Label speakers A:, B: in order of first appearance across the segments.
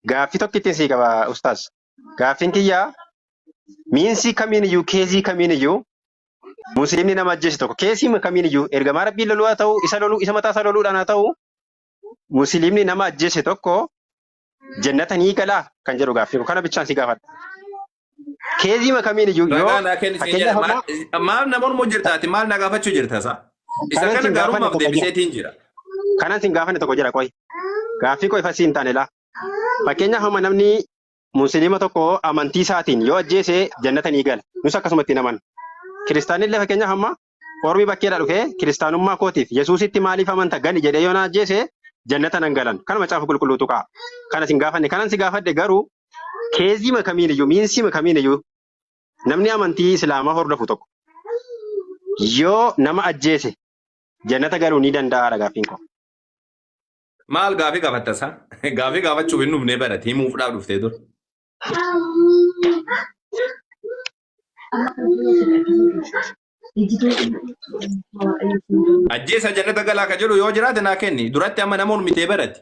A: Gaaffii tokkittiin sii qaba ustaas. Gaaffiin kiyyaa miinsi kamiin iyyuu keezii kamiin iyyuu musliimni nama ajjeese tokko keezii kamiin iyyuu ergamaa rabbii loluu haa ta'u isa mataa isaa loluudhaan haa ta'u musliimni nama ajjeese tokko jannata ni galaa kan jedhu gaaffii kana bichaan si gaafadha. Keezii kamiin iyyuu yoo
B: fakkeenyaaf maal namoonni moo jirtaati maal na gaafachuu jirta isaa isa kana gaarummaaf deebiseetiin jira.
A: Kanan sin gaafanne tokko jira qoy. Gaaffii koo ifa siin taane laa. Fakkeenyaaf amma namni musliima tokko amantii isaatiin yoo ajjeese jannata ni gala. Nus akkasumatti naman. Kiristaanillee fakkeenyaaf amma ormi bakkeedha dhufee kiristaanummaa kootiif Yesuusitti maaliif amanta gani jedhee yoo na ajjeese jannata nan galan. Kana macaafa qulqulluutu ka'a. Kana sin gaafanne kanan si gaafadhe garuu keezii kamiin iyyuu miinsi kamiin iyyuu namni amantii islaamaa hordofu tokko yoo nama ajjeese jannata galuu ni danda'a gaaffiin koo.
B: Maal gaafii gaafattasa? Gaafii gaafachuuf hin dhufnee barate himuufdhaaf dhuftee dur. Ajjeesa jannata galaa ka jedhu yoo jiraate naa kenni duratti amma namoonni mitee barate.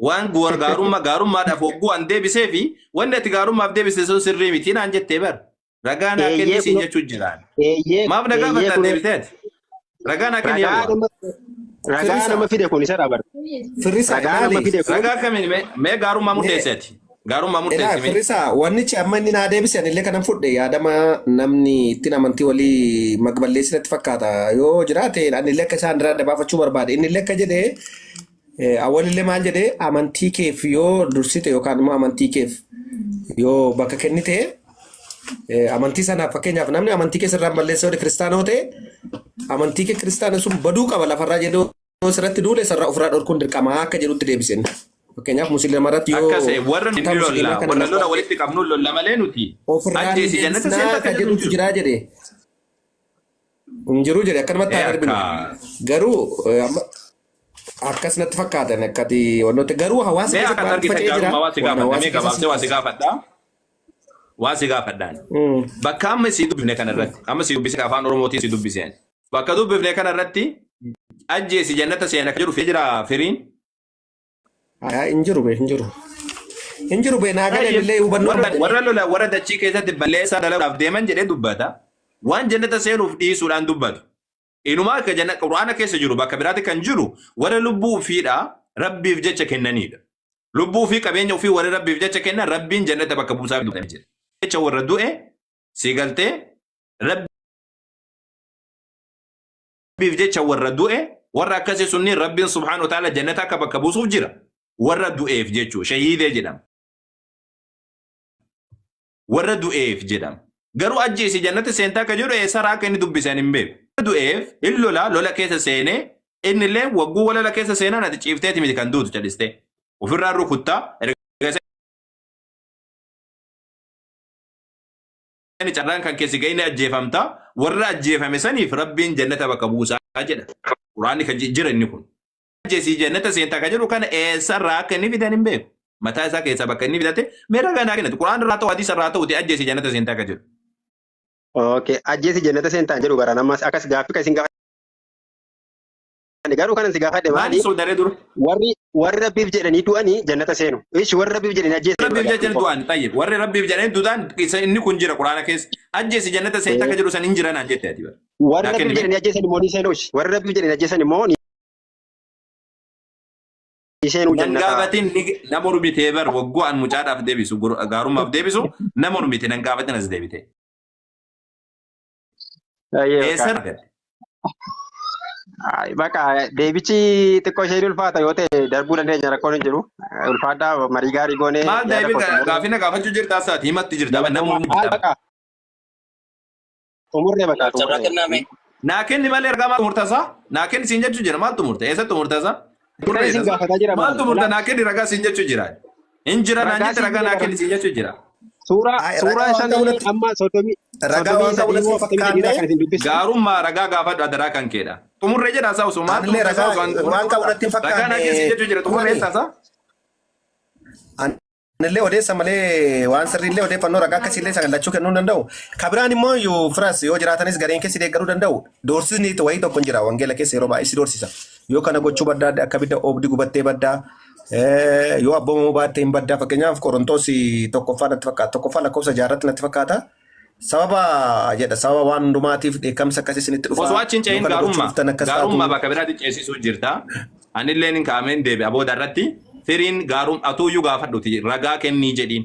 B: Waan gaarummaadhaaf hogguu an deebisee fi wanti ati gaarummaaf deebise sun sirrii miti naan jettee bar. Ragaa naa kenni siin jechuun jiraan. Maaf nagaa fattaa deebiteeti? Ragaa naa kenni yoo.
A: Ragaa nama fide kun isa dhabar.
C: Ragaa nama fide kun.
B: Ragaa kamiin mee gaarummaa murteesseeti? Gaarummaa murteessi mee?
C: Firisa wannichi amma inni naa deebisan illee kanan fudhe yaadama namni ittiin amantii walii magballeessinatti fakkaata yoo jiraate ani illee akka isaan irraa baafachuu barbaade inni illee akka jedhee awwalillee maal jedhee amantii keef yoo dursite yookaan immoo amantii keef yoo bakka kennite amantii sanaaf fakkeenyaaf namni amantii keessarraa balleessa wali kiristaanoo ta'e amantii kee kiristaana sun baduu qaba lafarraa jedhee sirratti duule sarara ofirraa dhorkuun dirqama akka jedhutti deebisen. Fakkeenyaaf musliima irratti yoo
B: akkasee warra lola walitti qabnu lolla malee nuti ajjeesi jannata seenta
C: ka jedhutu jiraa jedhe injiru jedhe akkanumatti haa darbinu garuu akkas natti fakkaatan akkati wantoota garuu hawaasa keessatti faca'ee jira
B: waan si gaafadhaan bakka amma si dubbifne kana irratti amma si dubbise afaan oromootiin si dubbiseen bakka dubbifne kana irratti ajjeesi jannata seena ka jedhu jira firiin.
C: Injiru be naagale illee hubannoo
B: warra lola warra dachii keessatti balleessaa dalaguudhaaf deeman jedhee dubbata waan jannata seenuuf dhiisuudhaan dubbatu inumaa akka jannata quraana keessa jiru bakka biraatti kan jiru warra lubbuu ofiidha rabbiif jecha kennanidha lubbuu ofii qabeenya ofii warra rabbiif jecha kennan rabbiin jannata bakka buusaa fiduu jedha jecha warra du'e si galtee rabbiif jecha warra du'e warra akkasii sunni rabbiin subhaanahu wa ta'ala jannata akka bakka buusuuf jira. Warra du'eef jechuu shahiidee jedhama. Warra du'eef jedhama. Garuu ajjeesi jannata seentaa akka jedhu eessaraa akka inni dubbisan hin beeku. Warra du'eef inni lola keessa seenee inni illee wagguu lola keessa seenaan ati ciifteeti miti kan duutu calistee. Ofirraa rukuttaa carraan kan keessi ga'inni ajjeefamtaa warra ajjeefame saniif rabbiin jannata bakka buusaa jedha. Quraanni kan jira inni kun. Ajjeesii jannata seentaa kan jedhu kana eessarraa akka inni fidan hin beeku. Mataa isaa keessaa bakka inni fidate meera ganaa kennatu. Quraan irraa ta'u hadiisa irraa ta'uti ajjeesii jannata seentaa kan jedhu.
A: Okay, ajjeesii jannata seentaa jedhu bara namas akkas gaaffii kan isin gaafadhe garuu kanan si gaafadhe maali? Warri rabbiif jedhanii du'anii jannata seenu. Ishi warri rabbiif jedhanii ajjeesii.
B: Rabbiif jedhanii du'an tayyib. Warri rabbiif jedhanii du'an inni kun jira Quraana keessa. Ajjeesii jannata seentaa kan jedhu san hin jiran ajjeettee ati bara.
A: Warri rabbiif jedhanii ajjeesan immoo ni seenu. Warri rabbiif jedhanii ajjeesan immoo
B: Nangaafatiin nama urmitee bar waggoo an mucaadhaaf deebisu gaarummaaf deebisu nama urmite nangaafatiin as deebite.
A: Bakka deebichi xiqqoo ishee ulfaata yoo ta'e darbuu dandeenya rakkoon hin jiru. Ulfaadhaa marii gaarii goonee.
B: Maal deebii gaafina gaafachuu jirta asaati himatti jirta nama urmite.
A: Umurree bakka umurree.
B: Naa kenni malee argaa maal umurtasaa? Naa kenni siin jechuu jira maaltu umurte? Eessatti umurtasaa? Maaltu murta naa kenni ragaa siin jechuu jira? Hin jira naan jette ragaa naa kenni siin jechuu jira?
A: Suuraa shanii amma sodomii
B: gaarummaa ragaa gaafadhu adaraa kan keedha. Xumurree jedha isaa osoo maal
C: waan qabuudhatti
B: ragaa naa kenni siin jechuu jira xumurree eessaasaa?
C: Anillee odeessa malee waan sirriillee odeeffannoo ragaa akkasiillee sagallachuu kennuu danda'u. Kabiraan immoo yoo firas yoo jiraatanis gareen keessi deeggaruu danda'u. Doorsisni wayii tokko jira wangeela keessa yeroo baay'ee si doorsisa. Yoo kana gochuu baddaa akka bidda oobdii gubattee baddaa Yoo abboomamuu baatte hin baddaa fakkeenyaaf Qorontoos tokkoffaa natti fakkaata. Tokkoffaa lakkoofsa jaarratti natti fakkaata. Sababa jedha sababa waan hundumaatiif dheekkamsa akkasii isinitti dhufa.
B: Osoo achiin cehin gaarummaa bakka biraatti ceesisuu jirta. Anillee ni kaa'ameen deebi'a booda irratti firiin atuuyyuu gaafadhuti ragaa kennii jedhiin.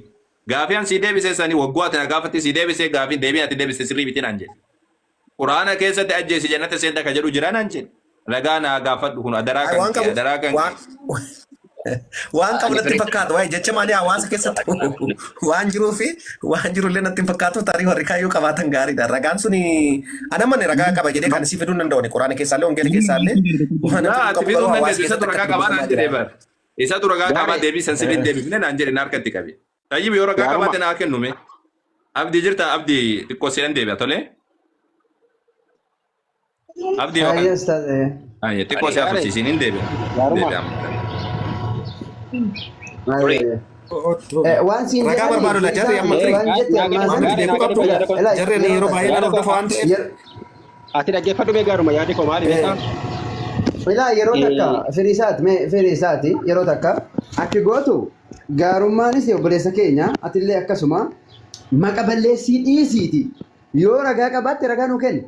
B: Gaafii an sii deebisee sanii waggoota na gaafatti sii deebisee gaafii deebii ati deebisee sirrii miti naan jedhe. Quraana keessatti ajjeesi jannata seenta ka jedhu jira naan jedhe. Ragaa na gaafadhu kun adaraa kan
C: waan qabu natti fakkaatu waa'ee jecha malee hawaasa keessatti waan jiruu fi waan jirullee natti fakkaatu tarii warri kaayyuu qabaatan gaariidha. Ragaan suni anamanne ragaa qaba jedhee kan si fiduu danda'u Quraana keessaallee Wangeela keessaallee waan
B: ati fiduu dandeessu isatu ragaa qabaa naan jedhee bar. Isatu ragaa qabaa deebii sansibiin deebifne naan jedhe na harkatti qabe. Tayyib yoo ragaa qabaate naa kennume. Abdii jirta abdii xiqqoo seen deebi'a tole. Abdii bakka. Ayya xiqqoo see afursiisiin hin deebi'a.
D: Waan siin
C: ragaa barbaadu la jarri amma jarri yeroo baay'ee nama hordofa waan ta'eef.
A: Ati dhaggeeffadhu mee gaaruma yaadi koo maali beekaa?
D: Ilaa yeroo takka firiisaati yeroo takka akki gootu gaarummaanis obboleessa keenya atillee akkasuma maqa balleessii dhiisiiti yoo ragaa qabaatte ragaa nu kenna.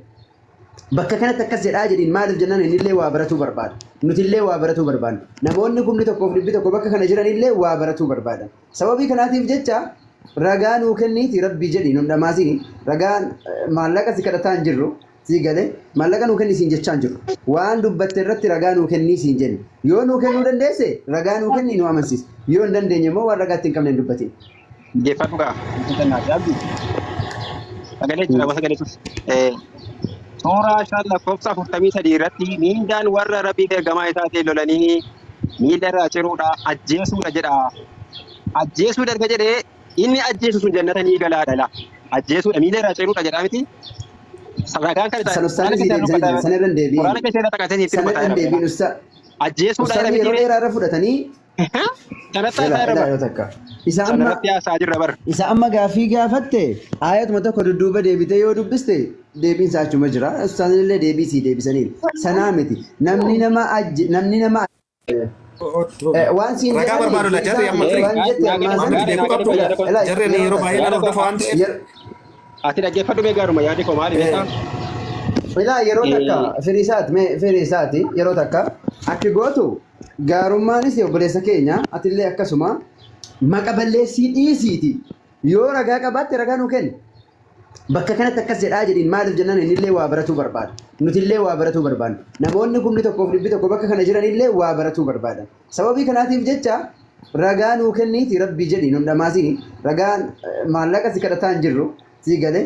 D: Bakka kanatti akkas jedhaa jedhiin maaliif jennaan innillee waa baratuu barbaada. Nutillee waa baratuu barbaadna. Namoonni 1,100 bakka kana jiranillee waa baratuu barbaadan. Sababii kanaatiif jecha ragaa nuu kenniiti rabbii jedhiin hundamaasiin ragaan maallaqa si kadhataa hin jirru sii galee maallaqa nuu kennisiin jechaa hin jirru. Waan dubbatte irratti ragaa nuu kennisiin jenni. Yoo nuu kennuu dandeesse ragaa nuu kenni nu amansiisa. Yoo hin dandeenye immoo waan ragaatti hin qabne hin dubbatin.
A: Geeffadhu gaa. Sagalee jira sagaleetus. Suuraa 5:43 irratti miindaan warra rabbii ergamaa isaatiin lolanii miila irraa ciruudha ajjeesuudha jedha. Ajjeesuudha erga jedhee inni ajjeesu sun jannata ni galaadha. Ajjeesuudha miila irraa ciruudha jedhaa miti. Ragaan kan
D: sanarran deebiin.
A: Quraana keessatti takkaatee sitti
D: sanarran deebiin
A: ajjeesuudha
D: jedha yeroo dheeraarra fudhatanii. Isa amma gaafii gaafatte ayatuma tokko dudduuba deebite yoo dubbiste deebiin isaa achuma jira. Isaanillee deebii sii deebisaniin sanaa miti namni nama waan siin
C: ragaa barbaadu la jarri amma jarri yeroo baay'ee nama hordofa waan ta'eef.
A: Ati dhaggeeffadhu mee gaaruma yaadi koo maali beekaa?
D: Ilaa yeroo takka firiisaati yeroo takka akki gootu gaarummaanis obboleessa keenya atillee akkasuma maqa balleessii dhiisiiti yoo ragaa qabaatte ragaa nu kenna. Bakka kanatti akkas jedhaa jedhiin maaliif jennaan innillee waa baratuu barbaada. Nutillee waa baratuu barbaadna. Namoonni 1,100 bakka kana jiranillee waa baratuu barbaadan. Sababii kanaatiif jecha ragaa nuu kenniiti rabbii jedhiin hundamaasiin ragaan maallaqa si kadhataa hin jirru sii galee.